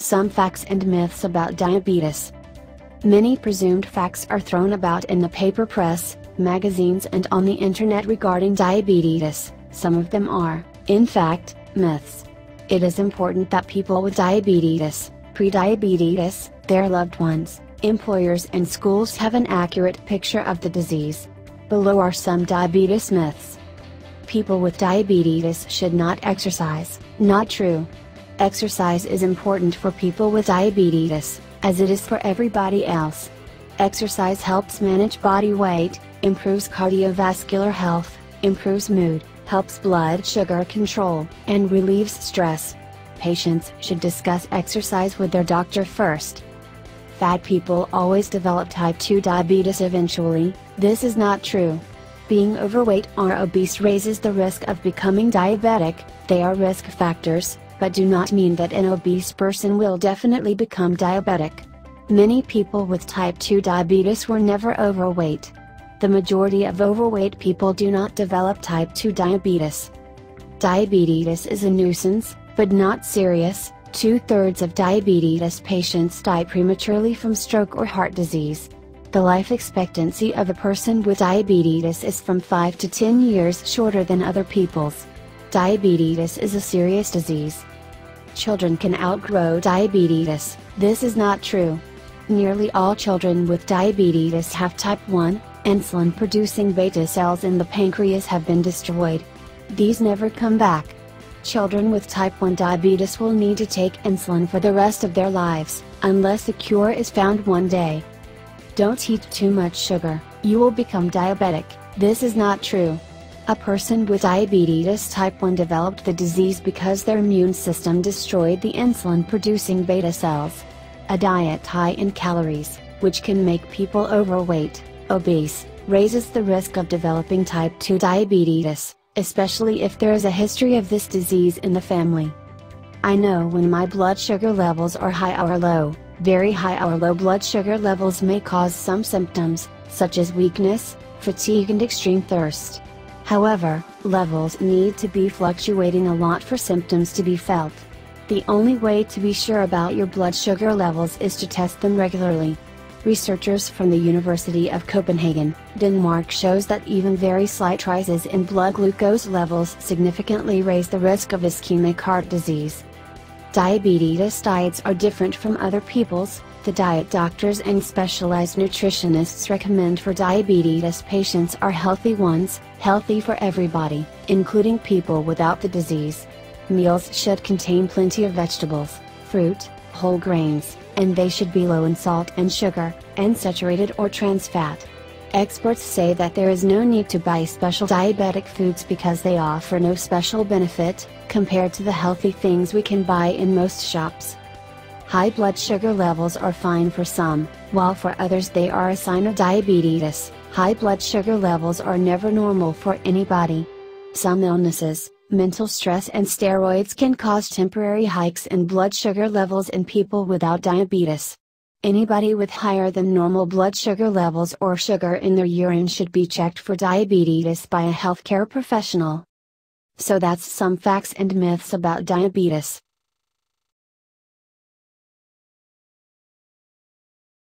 Some facts and myths about diabetes. Many presumed facts are thrown about in the paper press, magazines and on the internet regarding diabetes. Some of them are, in fact, myths. It is important that people with diabetes, prediabetes, their loved ones, employers and schools have an accurate picture of the disease. Below are some diabetes myths. People with diabetes should not exercise. Not true. Exercise is important for people with diabetes, as it is for everybody else. Exercise helps manage body weight, improves cardiovascular health, improves mood, helps blood sugar control, and relieves stress. Patients should discuss exercise with their doctor first. Fat people always develop type 2 diabetes eventually. This is not true. Being overweight or obese raises the risk of becoming diabetic. They are risk factors, but do not mean that an obese person will definitely become diabetic. Many people with type 2 diabetes were never overweight. The majority of overweight people do not develop type 2 diabetes. Diabetes is a nuisance, but not serious. 2/3 of diabetes patients die prematurely from stroke or heart disease. The life expectancy of a person with diabetes is from 5 to 10 years shorter than other people's. Diabetes is a serious disease. Children can outgrow diabetes. This is not true. Nearly all children with diabetes have type 1, insulin-producing beta cells in the pancreas have been destroyed. These never come back. Children with type 1 diabetes will need to take insulin for the rest of their lives, unless a cure is found one day. Don't eat too much sugar, you will become diabetic. This is not true. A person with diabetes type 1 developed the disease because their immune system destroyed the insulin-producing beta cells. A diet high in calories, which can make people overweight, obese, raises the risk of developing type 2 diabetes, especially if there is a history of this disease in the family. I know when my blood sugar levels are high or low. Very high or low blood sugar levels may cause some symptoms, such as weakness, fatigue and extreme thirst. However, levels need to be fluctuating a lot for symptoms to be felt. The only way to be sure about your blood sugar levels is to test them regularly. Researchers from the University of Copenhagen, Denmark shows that even very slight rises in blood glucose levels significantly raise the risk of ischemic heart disease. Diabetes diets are different from other people's. The diet doctors and specialized nutritionists recommend for diabetes patients are healthy ones, healthy for everybody, including people without the disease. Meals should contain plenty of vegetables, fruit, whole grains, and they should be low in salt and sugar, unsaturated or trans fat. Experts say that there is no need to buy special diabetic foods because they offer no special benefit, compared to the healthy things we can buy in most shops. High blood sugar levels are fine for some, while for others they are a sign of diabetes. High blood sugar levels are never normal for anybody. Some illnesses, mental stress and steroids can cause temporary hikes in blood sugar levels in people without diabetes. Anybody with higher than normal blood sugar levels or sugar in their urine should be checked for diabetes by a healthcare professional. So that's some facts and myths about diabetes.